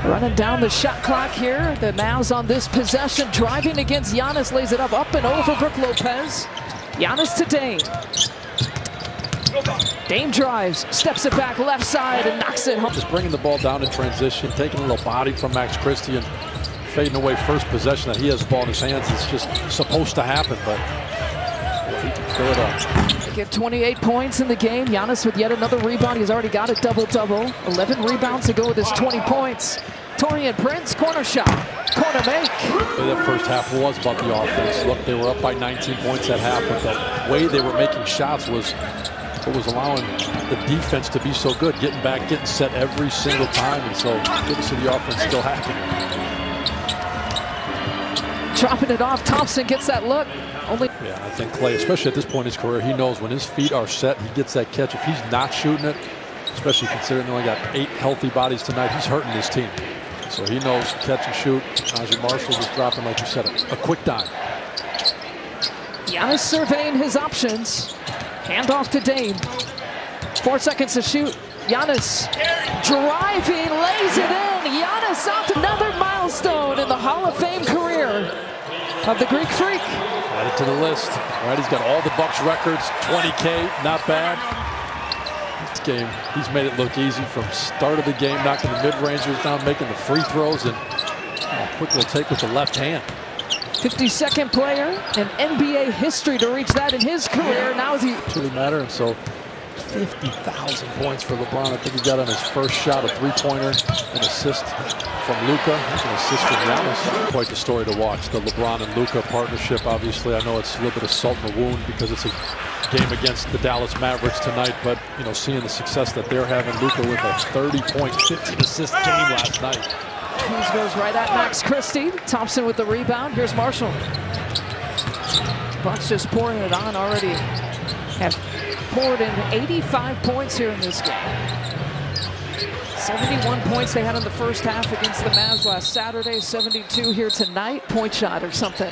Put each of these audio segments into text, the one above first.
Running down the shot clock here. The Mavs on this possession, driving against Giannis, lays it up and over Brook Lopez. Giannis to Dame. Dame drives, steps it back left side and knocks it home. Just bringing the ball down in transition, taking a little body from Max Christie and fading away first possession that he has the ball in his hands. It's just supposed to happen, but he can fill it up. Get 28 points in the game. Giannis with yet another rebound. He's already got a double-double. 11 rebounds to go with his 20 points. Torian Prince, corner shot, corner make. That first half was about the offense. Look, they were up by 19 points at half, but the way they were making shots was what was allowing the defense to be so good, getting back, getting set every single time, and so good to see the offense still happening. Dropping it off, Thompson gets that look. Yeah, I think Klay, especially at this point in his career, he knows when his feet are set, he gets that catch. If he's not shooting it, especially considering they only got 8 healthy bodies tonight, he's hurting his team. So he knows catch and shoot. Najee Marshall was dropping, like you said, a quick dime. Giannis surveying his options. Hand off to Dame. 4 seconds to shoot. Giannis driving, lays it in. Giannis out to another milestone in the Hall of Fame career of the Greek Freak. Added to the list. Right, he's got all the Bucks records. 20K, not bad. This game, he's made it look easy from start of the game, knocking the mid-rangers down, making the free throws, and quick little take with the left hand. 52nd player in NBA history to reach that in his career. Now is he really matter, and so 50,000 points for LeBron. I think he got on his first shot, a three-pointer, an assist from Luka. That's an assist from Giannis. Quite the story to watch, the LeBron and Luka partnership. Obviously, I know it's a little bit of salt in the wound because it's a game against the Dallas Mavericks tonight, but you know, seeing the success that they're having, Luka with a 30-point, 15-assist game last night. Hughes goes right at Max Christie. Thompson with the rebound. Here's Marshall. Bucks just pouring it on already. Have poured in 85 points here in this game. 71 points they had in the first half against the Mavs last Saturday. 72 here tonight. Point shot or something.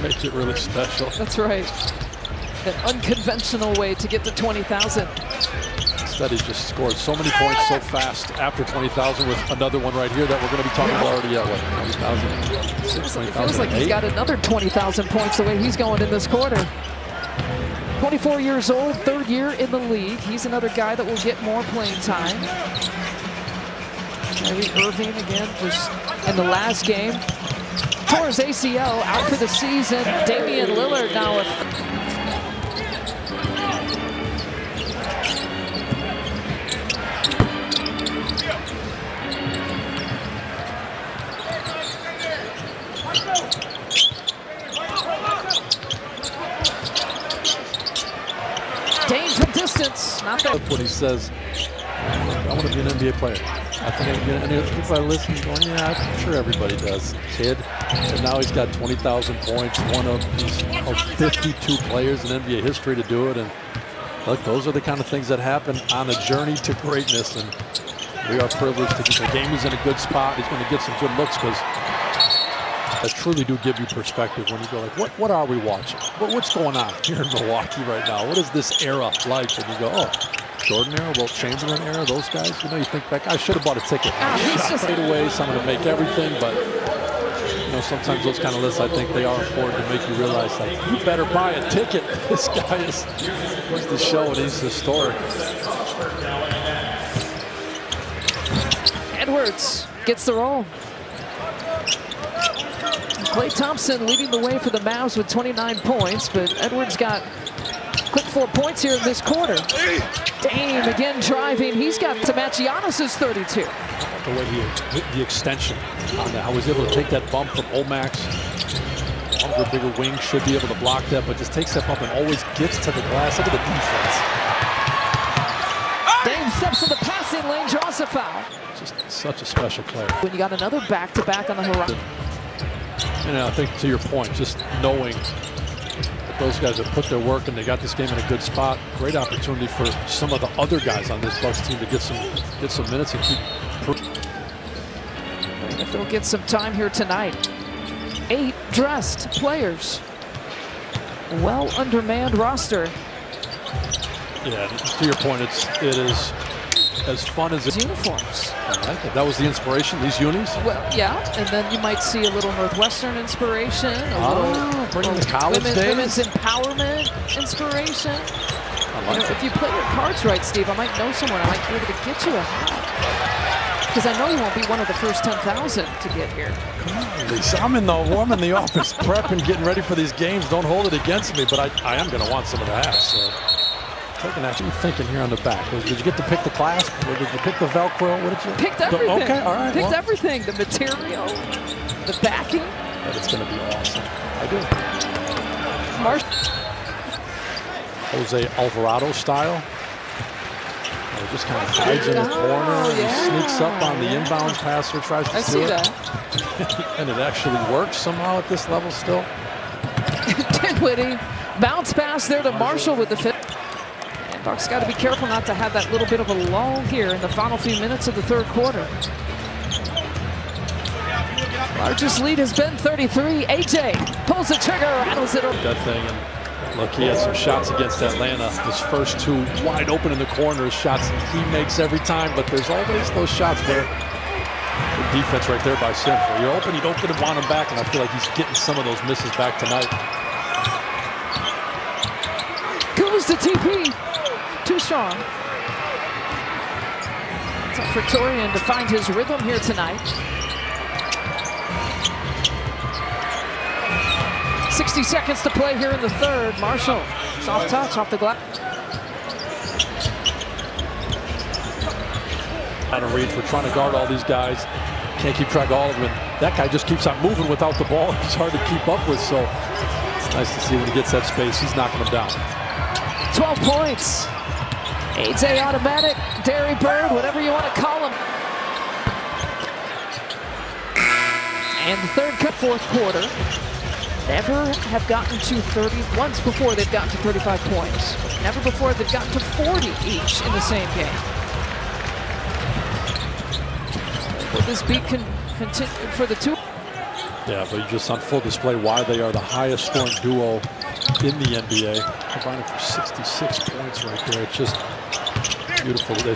Makes it really special. That's right. An unconventional way to get to 20,000. Instead, he just scored so many points so fast after 20,000 with another one right here that we're going to be talking about already at, what, 20,000? It feels like he's got another 20,000 points the way he's going in this quarter. 24 years old, 3rd year in the league. He's another guy that will get more playing time. Kyrie Irving again just in the last game. Tore his ACL, out for the season. Damian Lillard now with... Dame from distance, not there. What he says, I want to be an NBA player. I think I can get any other people I listen going, yeah, I'm sure everybody does. Kid. And now he's got 20,000 points, one of 52 players in NBA history to do it. And look, those are the kind of things that happen on a journey to greatness. And we are privileged to get the game. He's in a good spot. He's going to get some good looks because that truly do give you perspective when you go like, what are we watching? What's going on here in Milwaukee right now? What is this era like? And you go, oh, Jordan era, Wilt Chamberlain era, those guys. You know, you think back, I should have bought a ticket. Shot fade away, someone to make everything, but you know, sometimes those kind of lists, I think they are important to make you realize, like, you better buy a ticket. This guy is the show, and he's historic. Edwards gets the roll. Klay Thompson leading the way for the Mavs with 29 points, but Edwards got quick 4 points here in this quarter. Dame again driving. He's got to match Giannis's 32. The way he hit the extension on that, how he was able to take that bump from Omax. Longer, bigger wing should be able to block that, but just takes that bump and always gets to the glass. Look at the defense. Dame steps in the passing lane, draws a foul. Just such a special player. When you got another back-to-back on the horizon. And I think to your point, just knowing that those guys have put their work and they got this game in a good spot, great opportunity for some of the other guys on this Bucks team to get some minutes and keep. And if they'll get some time here tonight. 8 dressed players. Well undermanned roster. Yeah, to your point, it is as fun as it. Uniforms. I like it. That was the inspiration, these unis? Well, yeah, and then you might see a little Northwestern inspiration, bringing the college days. Women's empowerment inspiration. I like it. If you play your cards right, Steve, I might know someone. I might be able to get you a hat. Because I know you won't be one of the first 10,000 to get here. Come on, Lisa. I'm in the office prepping, getting ready for these games. Don't hold it against me, but I am going to want some of the hats. So. Taking that, you thinking here on the back? Did you get to pick the clasp? Or did you pick the Velcro? What did you? Picked everything. Okay, all right. Picked everything. The material, the backing. But it's going to be awesome. I do. Jose Alvarado style. He just kind of hides in the corner. Yeah. He sneaks up on the inbounds passer, tries to steal it. I see that. And it actually works somehow at this level still. Dinwiddie, bounce pass there to Marshall with the fifth. And Bucks got to be careful not to have that little bit of a lull here in the final few minutes of the third quarter. Largest lead has been 33. AJ pulls the trigger, rattles it over. That thing, and look, he had some shots against Atlanta. His first two wide open in the corners, shots he makes every time, but there's always those shots where the defense right there by Sims. Where you're open, you don't get to want him back, and I feel like he's getting some of those misses back tonight. Goes to TP. Too strong. Tough for Torian to find his rhythm here tonight. 60 seconds to play here in the third. Marshall, soft touch off the glass. Out of reach, we're trying to guard all these guys. Can't keep track of all of them. That guy just keeps on moving without the ball. It's hard to keep up with, so it's nice to see when he gets that space, he's knocking them down. 12 points. AJ automatic, Derry Bird, whatever you want to call him. And the third cut, fourth quarter. Never have gotten to 30. Once before they've gotten to 35 points. Never before they've gotten to 40 each in the same game. Will this beat continue for the two? Yeah, but just on full display why they are the highest scoring duo in the NBA. Combining for 66 points right there. It's just beautiful. They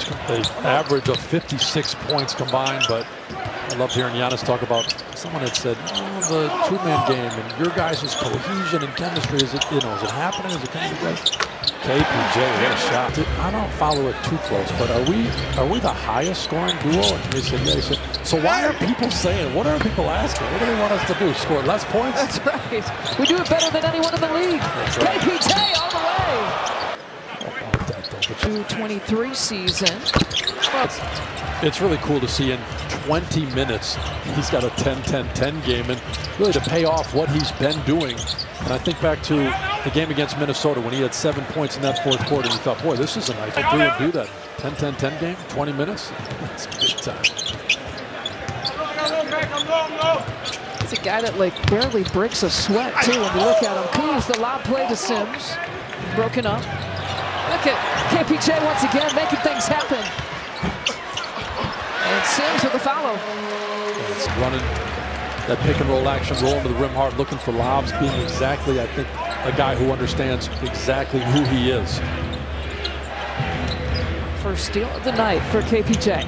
average of 56 points combined, but I loved hearing Giannis talk about someone had said, oh, the two-man game and your guys' cohesion and chemistry, is it happening? Is it coming together? KPJ, what a shot. I don't follow it too close, but are we the highest scoring duo? And they said, yeah. He said, so why are people saying, what are people asking? What do they want us to do? Score less points? That's right. We do it better than anyone in the league. Right. KPJ all the way. 223 season. It's really cool to see in 20 minutes he's got a 10-10-10 game, and really to pay off what he's been doing. And I think back to the game against Minnesota when he had 7 points in that fourth quarter, and you thought, boy, this is a nice do that 10-10-10 game, 20 minutes. That's big time. He's a guy that like barely breaks a sweat too when you look at him. Kuz, the lob play to Sims, broken up. Look at KPJ once again making things happen. And Sims with the follow. It's running that pick and roll action, rolling to the rim hard, looking for lobs, being exactly, I think, a guy who understands exactly who he is. First steal of the night for KPJ.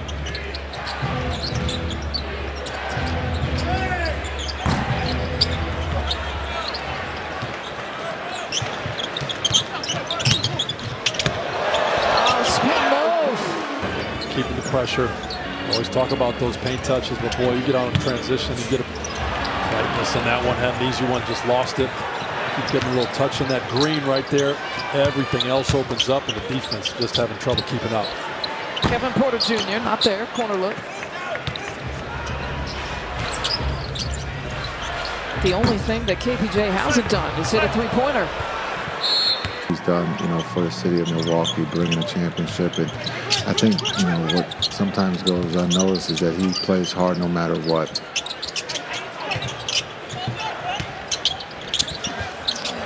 Oh, spin move. Keeping the pressure. Always talk about those paint touches, but boy, you get out in transition, you get a tightness on that one. Had an easy one, just lost it. Keep getting a little touch in that green right there. Everything else opens up, and the defense just having trouble keeping up. Kevin Porter Jr. not there, corner look. The only thing that KPJ hasn't done is hit a three-pointer. He's done, for the city of Milwaukee, bringing a championship. And I think, what sometimes goes unnoticed is that he plays hard no matter what.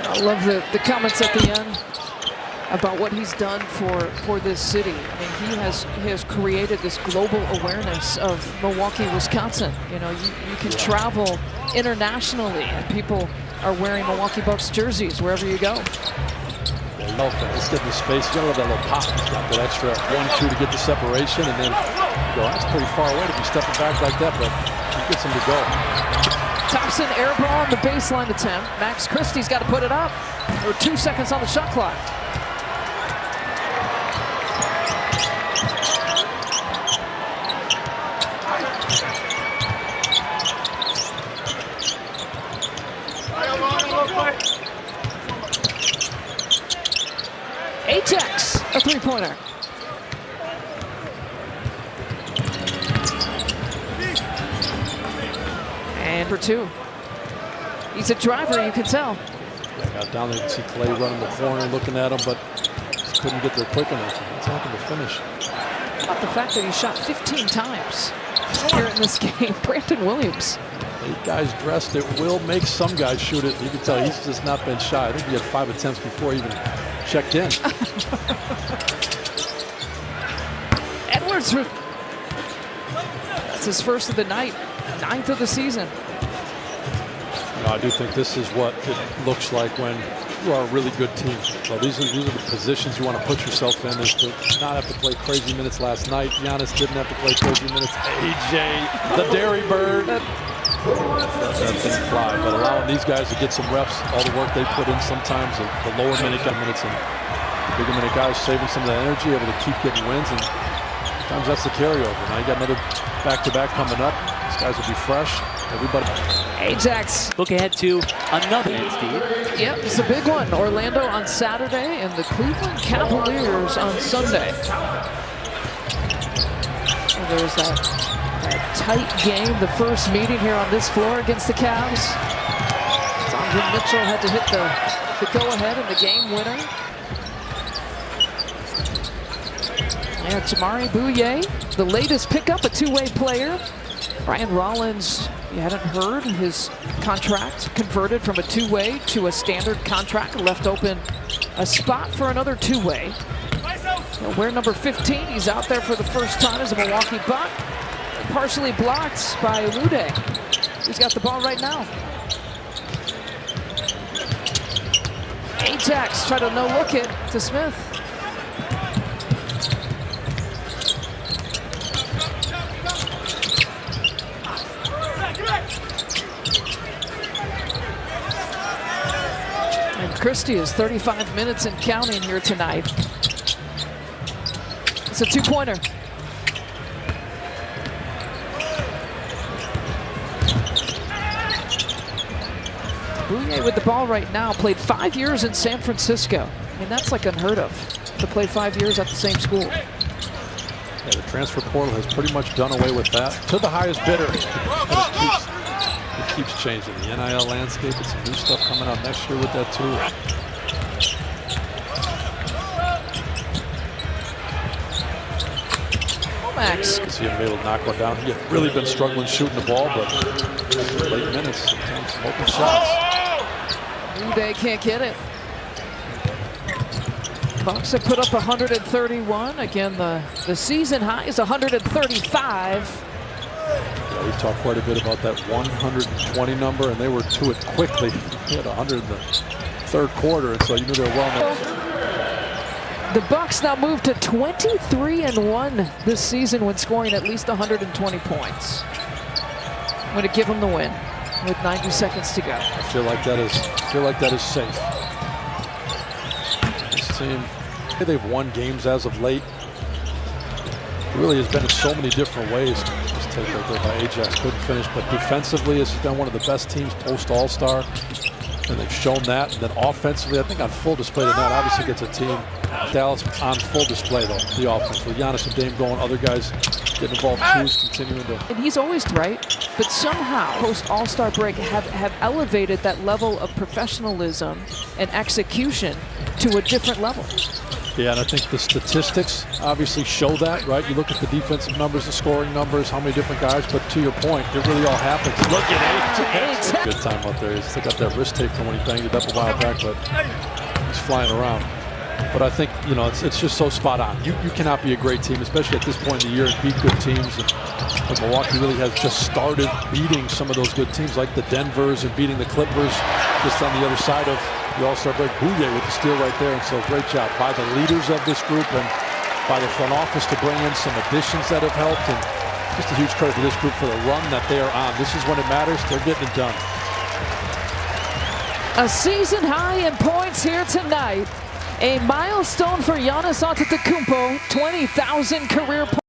I love the comments at the end about what he's done for this city. I mean, he has created this global awareness of Milwaukee, Wisconsin. You can travel internationally, and people are wearing Milwaukee Bucks jerseys wherever you go. Let's get in the space. You gotta love that little pop. He's got that extra 1-2 to get the separation, and then that's pretty far away to be stepping back like that, but he gets him to go. Thompson air ball on the baseline attempt. Max Christie's got to put it up. There were 2 seconds on the shot clock. Ajax, a three-pointer. And for two. He's a driver, you can tell. I got down there to see Clay running the corner, looking at him, but just couldn't get there quick enough. It's not going to finish. How about the fact that he shot 15 times here in this game? Brandon Williams. 8 guys dressed. It will make some guys shoot it. You can tell he's just not been shy. I think he had 5 attempts before he even checked in. Edwards. That's his first of the night. 9th of the season. I do think this is what it looks like when you are a really good team. So these are the positions you want to put yourself in, is to not have to play crazy minutes last night. Giannis didn't have to play crazy minutes. AJ, the Dairy Bird. That didn't fly, but allowing these guys to get some reps, all the work they put in sometimes, the lower minutes and bigger minute guys saving some of that energy, able to keep getting wins, and sometimes that's the carryover. Now you got another back-to-back coming up. These guys will be fresh. Everybody. Ajax. Look ahead to another game, Steve. Yep, it's a big one. Orlando on Saturday and the Cleveland Cavaliers on Sunday. And there's that tight game, the first meeting here on this floor against the Cavs. Donovan Mitchell had to hit the go-ahead and the game winner. And Tamari Bouye, the latest pickup, a two-way player. Brian Rollins, you hadn't heard, his contract converted from a two-way to a standard contract, left open a spot for another two-way. He'll wear number 15. He's out there for the first time as a Milwaukee Buck. Partially blocked by Lude. He's got the ball right now. Ajax try to no-look it to Smith. Christie is 35 minutes and counting here tonight. It's a two-pointer. Bouye with the ball right now, played 5 years in San Francisco. I mean, that's like unheard of, to play 5 years at the same school. Yeah, the transfer portal has pretty much done away with that. To the highest bidder. It keeps changing. The NIL landscape, it's some new stuff coming out next year with that too. Max. You see him able to knock one down. He had really been struggling shooting the ball, but late minutes, some open shots. Uday can't get it. Bucks have put up 131. Again, the season high is 135. Yeah, we've talked quite a bit about that 120 number, and they were to it quickly. They had 100 in the third quarter, and so you knew they were well. The Bucks now move to 23-1 this season when scoring at least 120 points. I'm going to give them the win with 90 seconds to go. I feel like that is safe. This team, they've won games as of late. It really has been in so many different ways. This take right there by Ajax couldn't finish, but defensively, this has been one of the best teams post All-Star, and they've shown that. And then offensively, I think on full display tonight, obviously gets a team. Dallas on full display, though, the offense. With Giannis and Dame going, other guys getting involved too, continuing to. And he's always right, but somehow, post All-Star break, have elevated that level of professionalism and execution to a different level. Yeah, and I think the statistics obviously show that, right? You look at the defensive numbers, the scoring numbers, how many different guys, but to your point, it really all happens. Look at Ajax. Good time out there. He's still got that wrist tape from when he banged it up a while back, but he's flying around. But I think, you know, it's just so spot on. You cannot be a great team, especially at this point in the year, and beat good teams. And Milwaukee really has just started beating some of those good teams like the Denvers and beating the Clippers just on the other side of the All-Star break. Bouye with the steal right there. And so great job by the leaders of this group and by the front office to bring in some additions that have helped. And just a huge credit to this group for the run that they are on. This is when it matters. They're getting it done. A season high in points here tonight. A milestone for Giannis Antetokounmpo, 20,000 career points.